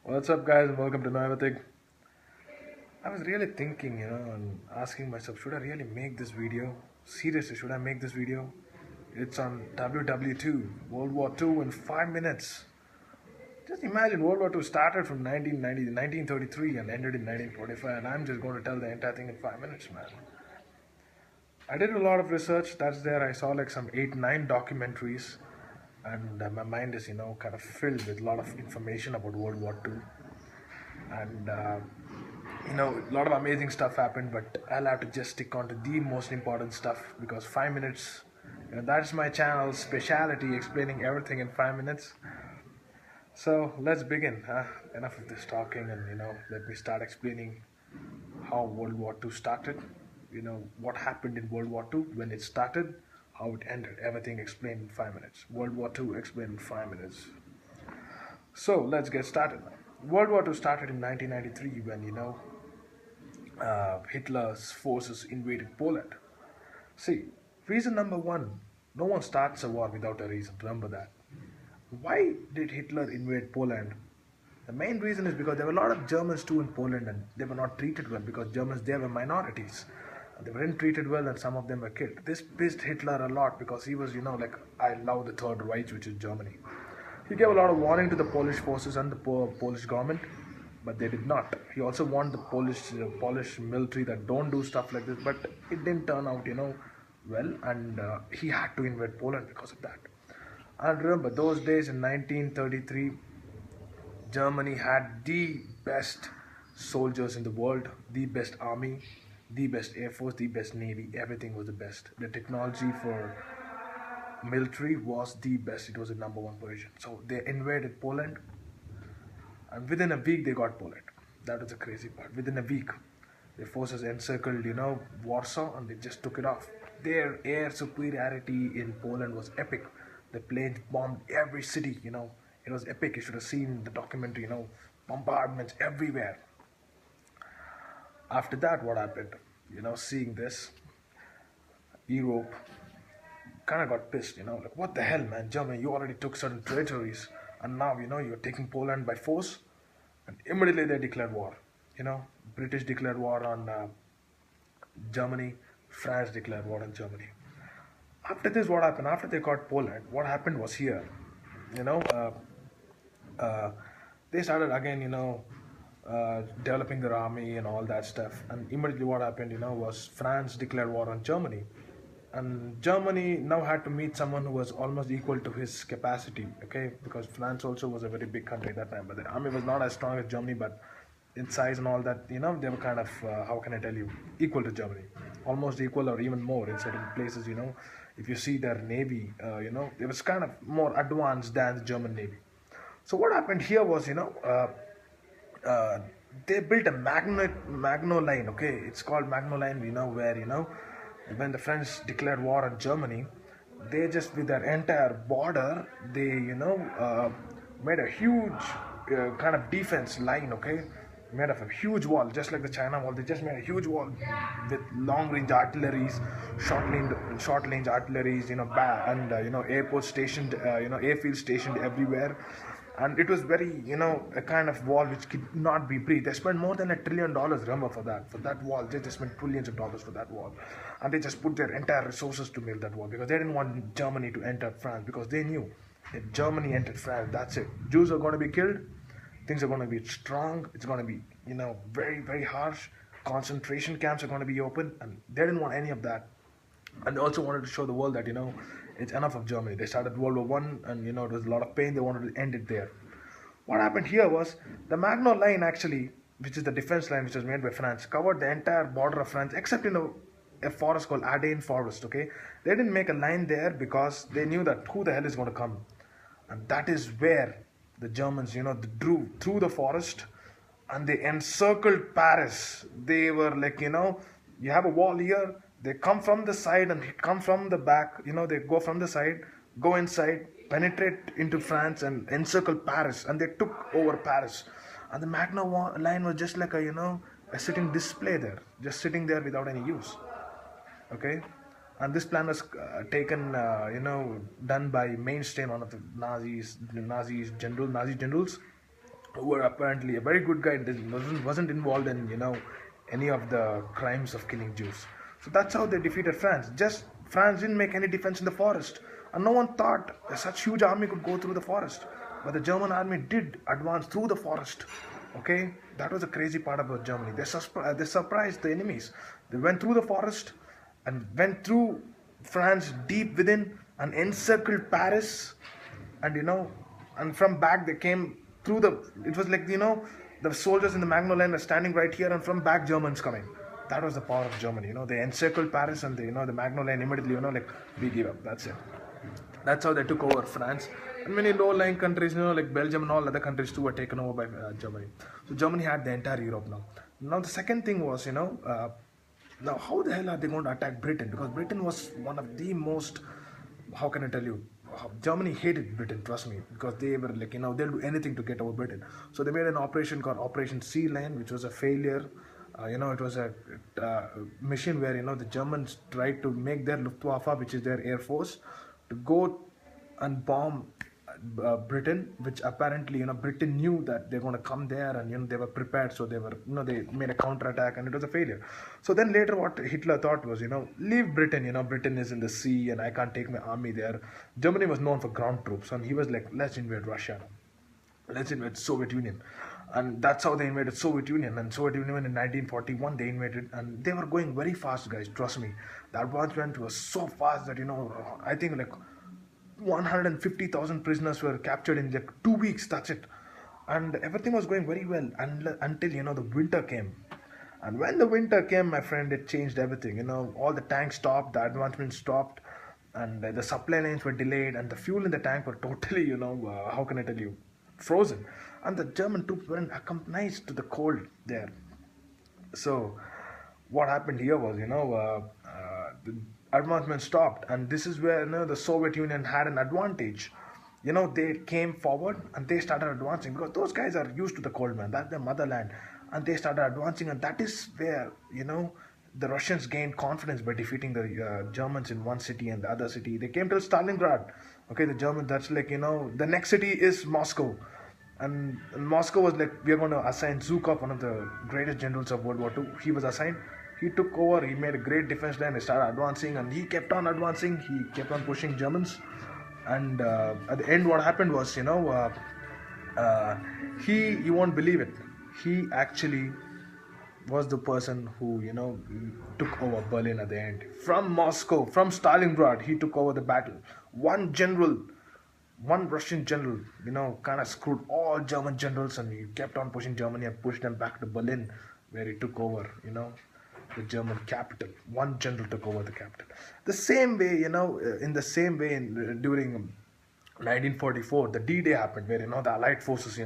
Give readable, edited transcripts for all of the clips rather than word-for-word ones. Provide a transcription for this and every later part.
What's up, guys, and welcome to Noevatic. I was really thinking, and asking myself, should I really make this video? Seriously, should I make this video? It's on WW2, World War II in 5 minutes. Just imagine World War II started from 1933 and ended in 1945, and I'm just going to tell the entire thing in 5 minutes, man. I did a lot of research. That's there. I saw like some 8, 9 documentaries, and my mind is, kind of filled with a lot of information about World War II. And a lot of amazing stuff happened, but I'll have to just stick on to the most important stuff because 5 minutes, that's my channel's speciality, explaining everything in 5 minutes. So let's begin. Enough of this talking, and let me start explaining how World War II started. What happened in World War II when it started, how it ended. Everything explained in 5 minutes. World War II explained in 5 minutes. So let's get started. World War II started in 1993 when Hitler's forces invaded Poland. See, reason number one: no one starts a war without a reason. Remember that. Why did Hitler invade Poland? The main reason is because there were a lot of Germans too in Poland, and they were not treated well because Germans there were minorities. They weren't treated well, and some of them were killed. This pissed Hitler a lot because he was, like, I love the Third Reich, which is Germany. He gave a lot of warning to the Polish forces and the Polish government, but they did not. He also warned the Polish military that don't do stuff like this, but it didn't turn out, well, and he had to invade Poland because of that. And remember, those days in 1933, Germany had the best soldiers in the world, the best army, the best air force, the best navy. Everything was the best. The technology for military was the best. It was the number one position. So they invaded Poland, and within a week they got Poland. That was the crazy part. Within a week, their forces encircled, Warsaw, and they just took it off. Their air superiority in Poland was epic. The planes bombed every city. It was epic. You should have seen the documentary. Bombardments everywhere. After that, what happened? Seeing this, Europe kind of got pissed, like, what the hell, man, Germany, you already took certain territories, and now, you're taking Poland by force, and immediately they declared war. British declared war on Germany, France declared war on Germany. After this, what happened? After they got Poland, what happened was here, you know, uh, they started again, developing their army and all that stuff. And immediately, what happened, was France declared war on Germany, and Germany now had to meet someone who was almost equal to his capacity. Okay, because France also was a very big country at that time, but the army was not as strong as Germany, but in size and all that, they were kind of how can I tell you, equal to Germany, almost equal or even more in certain places. If you see their navy, it was kind of more advanced than the German navy. So what happened here was, uh, they built a Magno line. Okay, it's called Magno line. Where when the French declared war on Germany, they just with their entire border, they made a huge kind of defense line. Okay, made of a huge wall, just like the China wall. They just made a huge wall with long range artilleries, short range artilleries, and airport stationed, airfield stationed everywhere. And it was very, a kind of wall which could not be breached. They spent more than $1 trillion, remember, for that wall. They just spent trillions of dollars for that wall, and they just put their entire resources to build that wall because they didn't want Germany to enter France, because they knew if Germany entered France, that's it. Jews are going to be killed. Things are going to be strong. It's going to be, very, very harsh. Concentration camps are going to be open, and they didn't want any of that. And they also wanted to show the world that, it's enough of Germany. They started World War One, and there was a lot of pain. They wanted to end it there. What happened here was the Maginot Line, actually, which is the defense line which was made by France, covered the entire border of France except in a forest called Ardennes Forest. Okay, they didn't make a line there because they knew that who the hell is going to come, and that is where the Germans, they drew through the forest, and they encircled Paris. They were like, you have a wall here. They come from the side and come from the back. They go from the side, go inside, penetrate into France, and encircle Paris. And they took over Paris. And the Maginot Line was just like a sitting display there, just sitting there without any use. Okay, and this plan was taken, done by Mainstein, one of the Nazi generals. who were apparently a very good guy, wasn't involved in any of the crimes of killing Jews. So that's how they defeated France. Just France didn't make any defense in the forest, and no one thought such huge army could go through the forest. But the German army did advance through the forest. Okay, that was a crazy part about Germany. They surprised the enemies. They went through the forest and went through France deep within and encircled Paris, and and from back they came through the. It was like the soldiers in the Magno line are standing right here, and from back Germans coming. That was the power of Germany. They encircled Paris, and the Magno line immediately like we give up. That's it. That's how they took over France. And many low-lying countries, like Belgium and all other countries too, were taken over by Germany. So Germany had the entire Europe now. Now the second thing was, now how the hell are they going to attack Britain? Because Britain was one of the most, how can I tell you? Germany hated Britain, trust me, because they were like, they'll do anything to get over Britain. So they made an operation called Operation Sea Lion, which was a failure. It was a mission where, the Germans tried to make their Luftwaffe, which is their air force, to go and bomb Britain, which apparently Britain knew that they're going to come there, and they were prepared, so they were they made a counterattack, and it was a failure. So then later, what Hitler thought was leave Britain. Britain is in the sea, and I can't take my army there. Germany was known for ground troops, and he was like, let's invade Russia, let's invade Soviet Union. And that's how they invaded Soviet Union. And Soviet Union in 1941 they invaded, and they were going very fast, guys, trust me. The advancement was so fast that I think like 150,000 prisoners were captured in like 2 weeks. That's it. And everything was going very well until the winter came. And when the winter came, my friend, it changed everything. All the tanks stopped, the advancement stopped, and the supply lines were delayed, and the fuel in the tank were totally, how can I tell you, frozen. And the German troops weren't accustomed to the cold there. So what happened here was, the advancement stopped, and this is where the Soviet Union had an advantage. They came forward and they started advancing because those guys are used to the cold, man. That's their motherland, and they started advancing, and that is where the Russians gained confidence by defeating the Germans in one city and the other city. They came to Stalingrad. Okay, the Germans. That's like the next city is Moscow. And Moscow was like, we are going to assign Zhukov, one of the greatest generals of World War II. He was assigned. He took over. He made a great defense line. They started advancing, and he kept on advancing. He kept on pushing Germans. And at the end, what happened was, you won't believe it. He actually was the person who, took over Berlin at the end. From Moscow, from Stalingrad, he took over the battle. One Russian general, kind of screwed all German generals, and he kept on pushing Germany and pushed them back to Berlin, where he took over, the German capital. One general took over the capital. The same way, in the same way, during 1944, the D-Day happened, where, the Allied forces,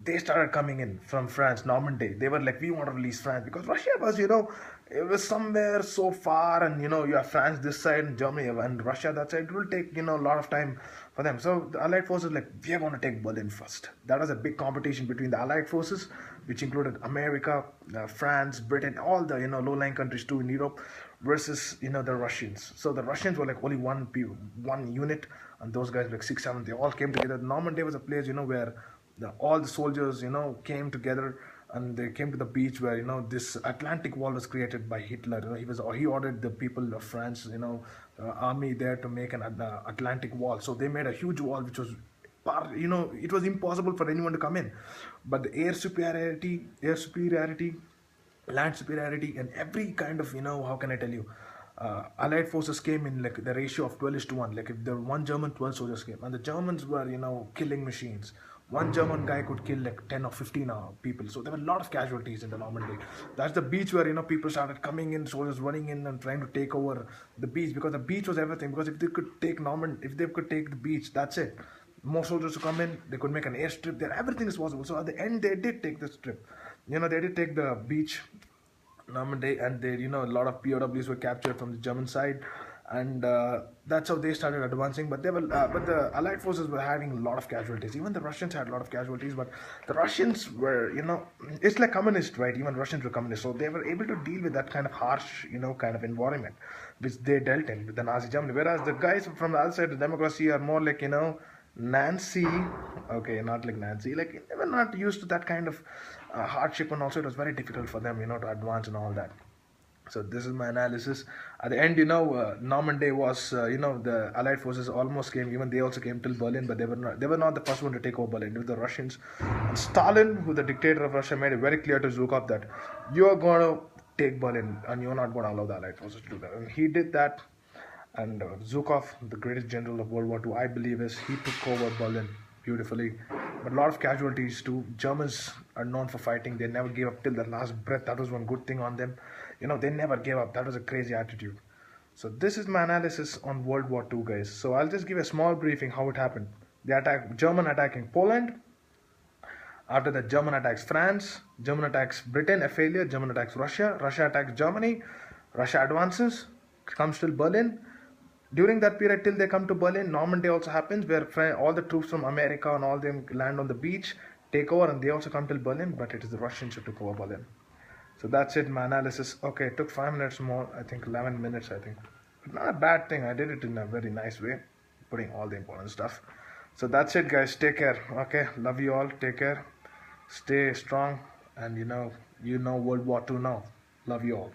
they started coming in from France, Normandy. They were like, we want to release France, because Russia was, it was somewhere so far, and you have France this side and Germany and Russia that side. It will take a lot of time for them. So the Allied forces like, we are going to take Berlin first. That was a big competition between the Allied forces, which included America, France, Britain, all the low-lying countries too in Europe, versus the Russians. So the Russians were like only one unit, and those guys like 6, 7. They all came together. Normandy was a place where all the soldiers came together, and they came to the beach where this Atlantic Wall was created by Hitler. He ordered the people of France, army there to make an Atlantic Wall. So they made a huge wall, which was it was impossible for anyone to come in. But the air superiority, land superiority, and every kind of how can I tell you, Allied forces came in like the ratio of 12:1. Like if there were one German, 12 soldiers came, and the Germans were killing machines. One German guy could kill like 10 or 15 people. So there were a lot of casualties in the Normandy. That's the beach where people started coming in, soldiers running in and trying to take over the beach, because the beach was everything. Because if they could take the beach, that's it. More soldiers to come in, they could make an airstrip there. Everything is possible. So at the end, they did take the strip. They did take the beach, Normandy, and they a lot of POWs were captured from the German side. And that's how they started advancing. But the Allied forces were having a lot of casualties. Even the Russians had a lot of casualties. But the Russians were, it's like communist, right? Even Russians were communist, so they were able to deal with that kind of harsh, kind of environment which they dealt in with the Nazi Germany. Whereas the guys from the other side, the democracy, are more like Nancy, okay, not like Nancy, like they were not used to that kind of hardship, and also it was very difficult for them, to advance and all that. So this is my analysis. At the end, Normandy was, the Allied forces almost came. Even they also came till Berlin, but they were not the first one to take over Berlin. It was the Russians, and Stalin, who the dictator of Russia, made it very clear to Zhukov that you are going to take Berlin, and you're not going to allow the Allied forces to do that. And he did that. And Zhukov, the greatest general of World War II, I believe, he took over Berlin beautifully. But a lot of casualties too. Germans are known for fighting. They never gave up till the last breath. That was one good thing on them. They never gave up. That was a crazy attitude. So this is my analysis on World War II, guys. So I'll just give a small briefing how it happened. German attacking Poland. After that, German attacks France. German attacks Britain, a failure. German attacks Russia. Russia attacks Germany. Russia advances, comes till Berlin. During that period, till they come to Berlin, Normandy also happens, where all the troops from America and all them land on the beach, take over, and they also come till Berlin. But it is the Russians who took over Berlin. So that's it, my analysis. Okay, it took 5 minutes more. I think 11 minutes. I think, but not a bad thing. I did it in a very nice way, putting all the important stuff. So that's it, guys. Take care. Okay, love you all. Take care. Stay strong, and World War II now. Love you all.